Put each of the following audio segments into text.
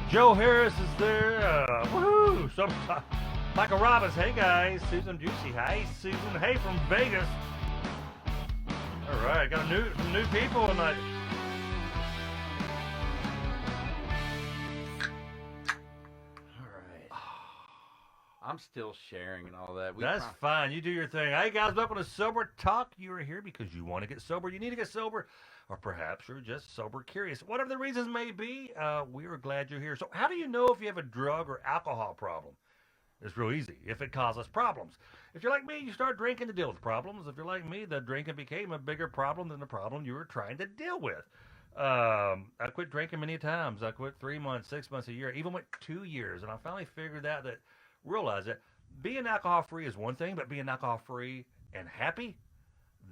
Joe Harris is there. Woohoo! So, Michael Robbins. Hey guys. Susan Juicy. Hi Susan. Hey from Vegas. All right, got some new people tonight. All right. I'm still sharing and all that. That's fine. You do your thing. Hey guys, welcome to Sober Talk. You are here because you want to get sober. You need to get sober, or perhaps you're just sober curious. Whatever the reasons may be, we are glad you're here. So, how do you know if you have a drug or alcohol problem? It's real easy. If it causes problems. If you're like me, you start drinking to deal with problems. If you're like me, the drinking became a bigger problem than the problem you were trying to deal with. I quit drinking many times. I quit 3 months, 6 months, a year, even went 2 years. And I finally figured out realized that being alcohol free is one thing, but being alcohol free and happy,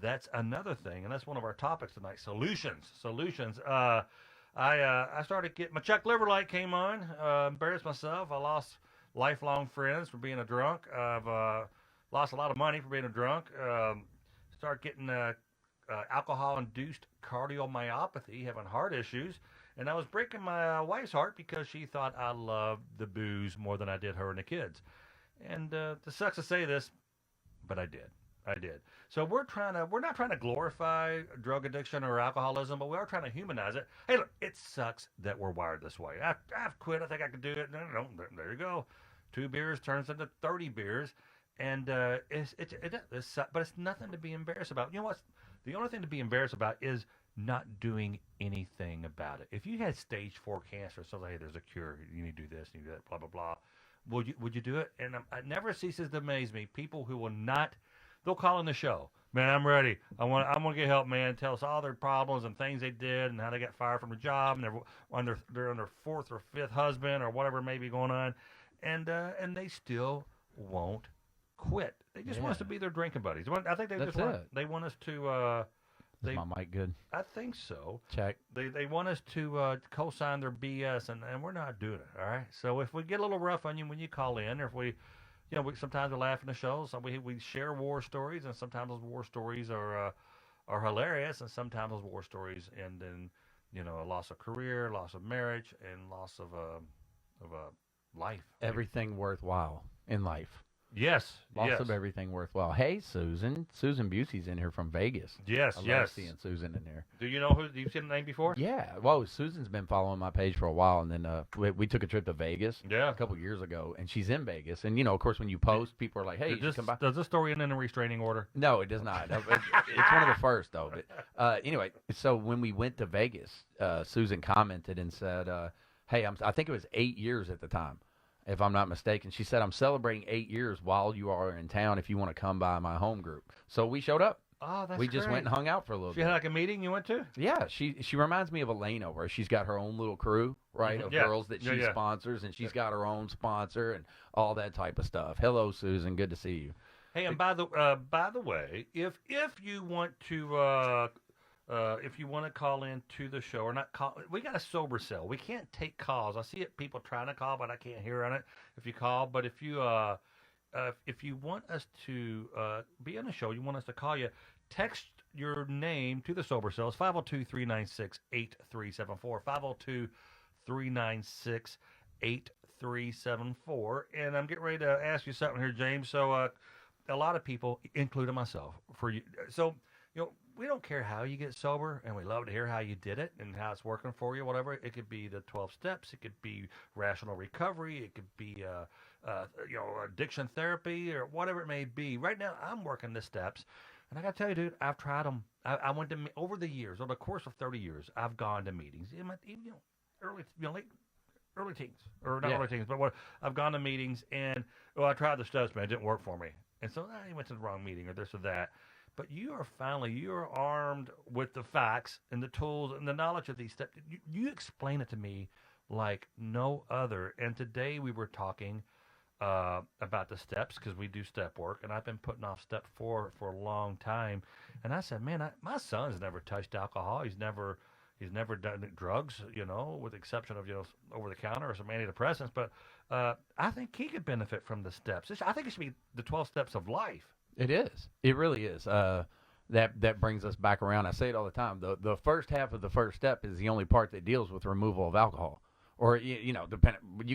that's another thing. And that's one of our topics tonight. Solutions. I started getting my Chuck Liver Light came on. Embarrassed myself. I lost lifelong friends for being a drunk. I've lost a lot of money for being a drunk. Start getting alcohol-induced cardiomyopathy, having heart issues. And I was breaking my wife's heart because she thought I loved the booze more than I did her and the kids. And it sucks to say this, but I did. So we're not trying to glorify drug addiction or alcoholism, but we are trying to humanize it. Hey, look, it sucks that we're wired this way. I've quit. I think I could do it. No, there you go. 2 beers turns into 30 beers, and but it's nothing to be embarrassed about. You know what? The only thing to be embarrassed about is not doing anything about it. If you had stage 4 cancer, so hey, there's a cure. You need to do this, you need to do that, blah blah blah. Would you do it? And it never ceases to amaze me. People who will not. They'll call in the show. Man, I'm ready. I want to get help, man. Tell us all their problems and things they did and how they got fired from a job and they're on their 4th or 5th husband or whatever may be going on, and they still won't quit. They just want us to be their drinking buddies. I think they want us to. Is my mic good? I think so. Check. They want us to co-sign their BS, and we're not doing it. All right. So if we get a little rough on you when you call in, or if we sometimes we laugh in the show. So we share war stories, and sometimes those war stories are hilarious, and sometimes those war stories end in a loss of career, loss of marriage, and loss of a life. Everything worthwhile in life. Yes. Lots of everything worthwhile. Hey, Susan. Susan Busey's in here from Vegas. Yes. I love seeing Susan in there. Do you know who? You've seen the name before? Yeah. Well, Susan's been following my page for a while, and then we took a trip to Vegas a couple years ago, and she's in Vegas. And, of course, when you post, people are like, hey, come by. Does this story end in a restraining order? No, it does not. It's one of the first, though. But anyway, so when we went to Vegas, Susan commented and said, hey, I think it was 8 years at the time, if I'm not mistaken. She said, I'm celebrating 8 years while you are in town if you want to come by my home group. So we showed up. Oh, that's We just went and hung out for a little bit. She had like a meeting you went to? Yeah, she reminds me of Elena, where she's got her own little crew, right, of girls that she sponsors, and she's got her own sponsor and all that type of stuff. Hello, Susan. Good to see you. Hey, and by the way, if you want to call in to the show or not call, we got a sober cell. We can't take calls. I see people trying to call, but I can't hear on it if you call. But if you want us to be on the show, you want us to call you, text your name to the sober cell. It's 502-396-8374. 502-396-8374. And I'm getting ready to ask you something here, James. So a lot of people, including myself, for you. So we don't care how you get sober, and we love to hear how you did it and how it's working for you, whatever. It could be the 12 steps. It could be rational recovery. It could be, addiction therapy or whatever it may be. Right now, I'm working the steps, and I got to tell you, dude, I've tried them. I went to, over the years, over the course of 30 years, I've gone to meetings, early teens, or not early teens, but I've gone to meetings, and I tried the steps, man, it didn't work for me. And so I went to the wrong meeting or this or that. But you are armed with the facts and the tools and the knowledge of these steps. You explain it to me like no other. And today we were talking about the steps, because we do step work, and I've been putting off step 4 for a long time. And I said, man, my son's never touched alcohol. He's never done drugs, with the exception of over the counter or some antidepressants. But I think he could benefit from the steps. I think it should be the 12 steps of life. It is. It really is. That brings us back around. I say it all the time. The first half of the first step is the only part that deals with removal of alcohol, or you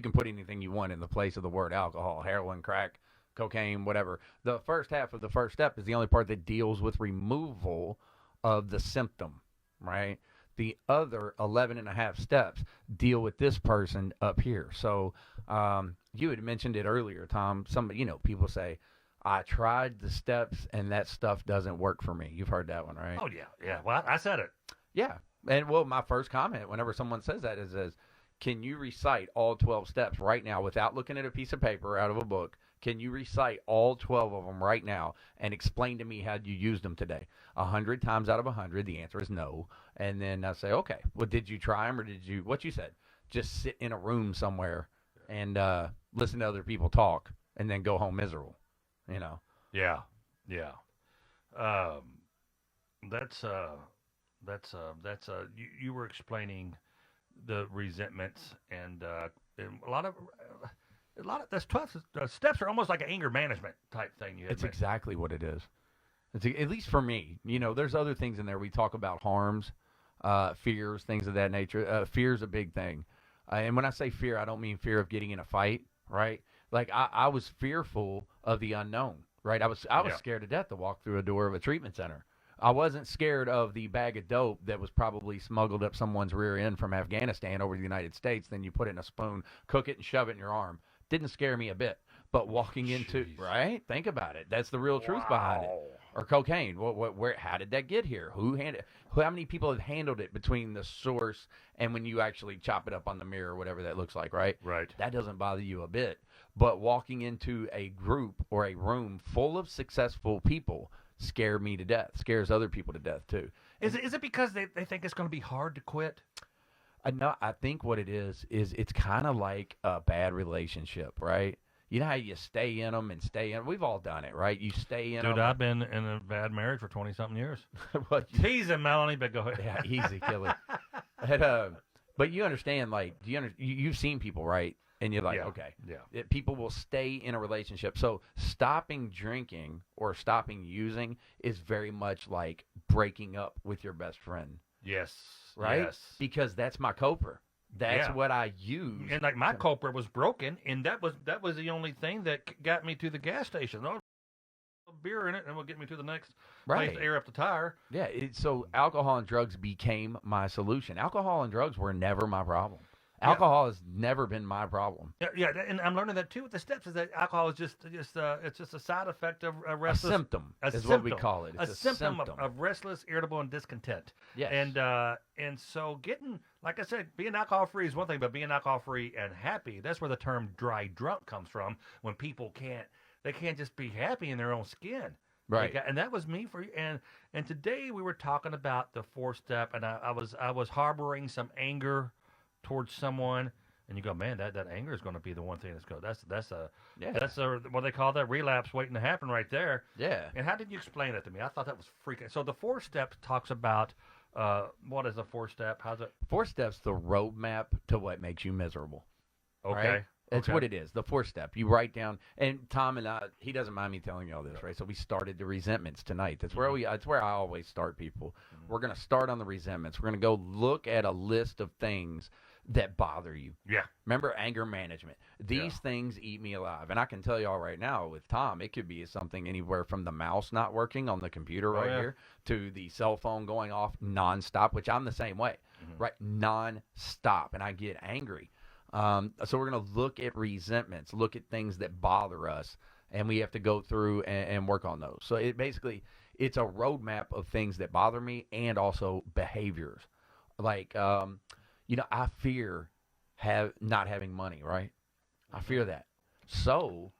can put anything you want in the place of the word alcohol, heroin, crack, cocaine, whatever. The first half of the first step is the only part that deals with removal of the symptom, right? The other 11 and a half steps deal with this person up here. So you had mentioned it earlier, Tom. People say, I tried the steps and that stuff doesn't work for me. You've heard that one, right? Oh, yeah, yeah. Well, I said it. Yeah. And, my first comment whenever someone says that is, can you recite all 12 steps right now without looking at a piece of paper out of a book? Can you recite all 12 of them right now and explain to me how you used them today? 100 times out of 100, the answer is no. And then I say, okay, well, did you try them or what you said, just sit in a room somewhere and listen to other people talk and then go home miserable, Yeah, yeah. That's you were explaining the resentments and a lot of those 12 steps are almost like an anger management type thing. It's exactly what it is. At least for me, there's other things in there. We talk about harms, fears, things of that nature. Fear is a big thing. And when I say fear, I don't mean fear of getting in a fight, right? Like I was fearful of the unknown, right? I was scared to death to walk through a door of a treatment center. I wasn't scared of the bag of dope that was probably smuggled up someone's rear end from Afghanistan over to the United States. Then you put it in a spoon, cook it, and shove it in your arm. Didn't scare me a bit. But walking into, right? Think about it. That's the real truth behind it. Or cocaine. Where? How did that get here? How many people have handled it between the source and when you actually chop it up on the mirror, whatever that looks like, right? Right. That doesn't bother you a bit. But walking into a group or a room full of successful people scared me to death. Scares other people to death too. Is it because they think it's going to be hard to quit? No, I think what it is it's kind of like a bad relationship, right? You know how you stay in them and stay in. We've all done it, right? You stay in them. Dude, I've been in a bad marriage for 20-something years. Well, Teasing, Melanie, but go ahead. Yeah, easy, kill it. But you understand, like, you've seen people, right? And you're like, Yeah. okay, Yeah. people will stay in a relationship. So stopping drinking or stopping using is very much like breaking up with your best friend, Yes. right? Yes. Because that's my coper. That's Yeah. what I use. And like my culprit was broken, and that was the only thing that got me to the gas station. Oh, a beer in it, and will get me to the next place to air up the tire. Yeah. So alcohol and drugs became my solution. Alcohol and drugs were never my problem. Alcohol has never been my problem. Yeah, and I'm learning that too with the steps. Is that alcohol is just it's just a side effect of restless. A symptom is symptom. what we call it. It's a symptom. Of restless, irritable, and discontent. Yes. And so getting, like I said, being alcohol free is one thing, but being alcohol free and happy, that's where the term dry drunk comes from. When people can't just be happy in their own skin. Right. And that was me for you. And today we were talking about the 4-step, and I was harboring some anger towards someone, and you go, man, that anger is going to be the one thing that's going. That's a what they call that relapse waiting to happen right there. Yeah. And how did you explain that to me? I thought that was freaking. So the 4-step talks about what is a 4-step? How's it? 4 steps, the roadmap to what makes you miserable. Okay. Right? That's what it is. The 4-step. You write down, and Tom and I, he doesn't mind me telling you all this, right? So we started the resentments tonight. That's where that's where I always start people. We're going to start on the resentments. We're going to go look at a list of things that bother you. Yeah. Remember anger management. These things eat me alive. And I can tell you all right now with Tom, it could be something anywhere from the mouse not working on the computer here to the cell phone going off nonstop, which I'm the same way, right? Nonstop. And I get angry. So we're going to look at resentments, look at things that bother us, and we have to go through and work on those. So it's a roadmap of things that bother me and also behaviors. Like, I fear not having money, right? I fear that. So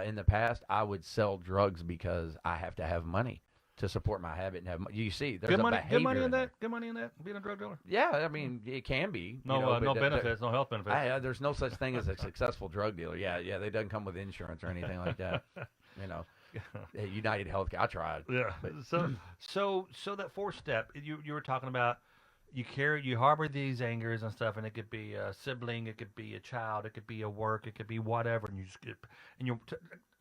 in the past, I would sell drugs because I have to have money to support my habit and have money. You see, there's behavior good money in that. Good money in that. Being a drug dealer. Yeah, I mean, it can be. No benefits, no health benefits. There's no such thing as a successful drug dealer. Yeah, they doesn't come with insurance or anything like that. United Healthcare. I tried. Yeah. So that 4-step you were talking about. You harbor these angers and stuff, and it could be a sibling, it could be a child, it could be a work, it could be whatever, and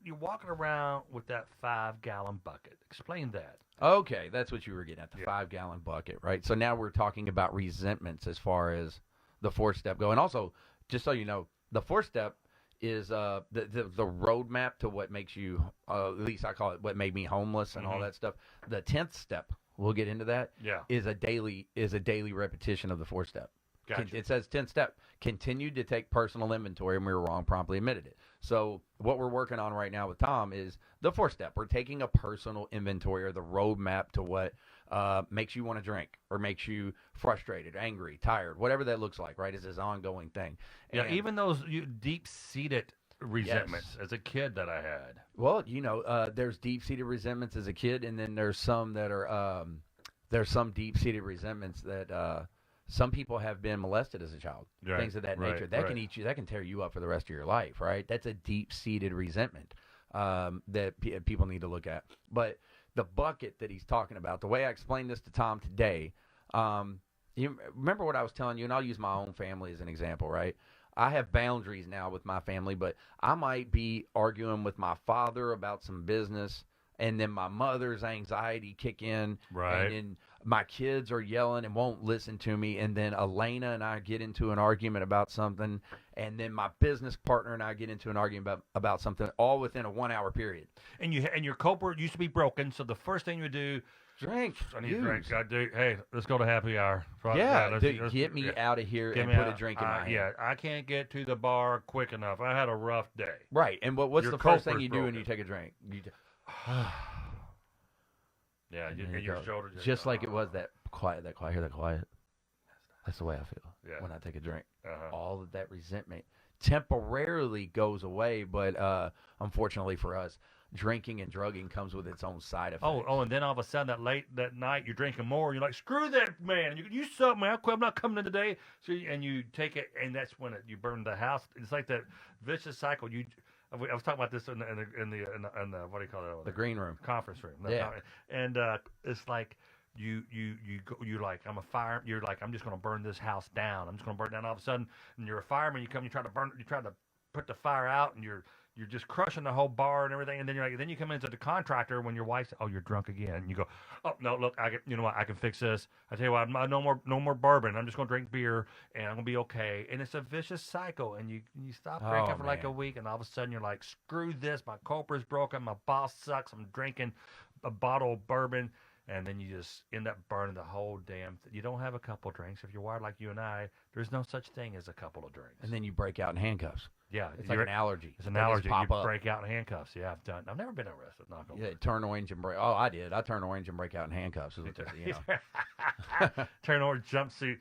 you're walking around with that 5-gallon bucket. Explain that. Okay, that's what you were getting at, the 5-gallon bucket, right? So now we're talking about resentments as far as the 4-step go. And also, just so you know, the 4-step is the roadmap to what makes you, at least I call it, what made me homeless and all that stuff. The 10th step, we'll get into that. Yeah. Is a daily repetition of the 4-step. Gotcha. It says 10th step. Continued to take personal inventory, and we were wrong. Promptly admitted it. So what we're working on right now with Tom is the 4-step. We're taking a personal inventory or the roadmap to what makes you want to drink or makes you frustrated, angry, tired, whatever that looks like. Right, is this ongoing thing. Yeah, And, even those deep-seated resentments as a kid that I had. well, there's deep-seated resentments as a kid, and then there's some that are there's some deep-seated resentments that some people have been molested as a child, Right, things of that right, nature. That right. can eat you. That can tear you up for the rest of your life, right? That's a deep-seated resentment that people need to look at. But the bucket that he's talking about, the way I explained this to Tom today, you remember what I was telling you, and I'll use my own family as an example, right? I have boundaries now with my family, but I might be arguing with my father about some business, and then my mother's anxiety kick in, Right. and then my kids are yelling and won't listen to me, and then Elena and I get into an argument about something, and then my business partner and I get into an argument about something, all within a 1-hour period. And your coper used to be broken, so the first thing you would do, Drink. I need a drink. Hey, let's go to happy hour. Yeah, let's get me out of here get and me put out. a drink in my hand. Yeah, I can't get to the bar quick enough. I had a rough day. Right, and what's Your the first thing coper's you do when broken. you take a drink? Yeah, And and there your you go. shoulder Just like it was that quiet. Hear that quiet? That's the way I feel Yeah. when I take a drink. Uh-huh. All of that resentment temporarily goes away, but unfortunately for us, drinking and drugging comes with its own side effects. Oh, and then all of a sudden that night you're drinking more, and you're like, screw that man, you suck, man. I'm not coming in today. So you take it, and that's when you burn the house. It's like that vicious cycle. I was talking about this in the what do you call it? The green room. Conference room. Yeah. And it's like you you're like, I'm a fire. You're like, I'm just gonna burn this house down. I'm just gonna burn it down. All of a sudden, and you're a fireman. You try to put the fire out, and you're just crushing the whole bar and everything. And then then you come into the contractor when your wife's, oh, you're drunk again. And you go, oh no, look, you know what, I can fix this. I tell you what, no more bourbon. I'm just gonna drink beer and I'm gonna be okay. And it's a vicious cycle. And you stop drinking for like a week, and all of a sudden you're like, screw this. My coper's broken. My boss sucks. I'm drinking a bottle of bourbon. And then you just end up burning the whole damn thing. You don't have a couple drinks. If you're wired like you and I, there's no such thing as a couple of drinks. And then you break out in handcuffs. Yeah, It's like an allergy. It's an They just allergy. pop You up. break out in handcuffs. Yeah, I've never been arrested. Knock on Yeah, wood. turn orange and break. Oh, I did. I turned orange and break out in handcuffs. Is what they, you know. Turn orange jumpsuit.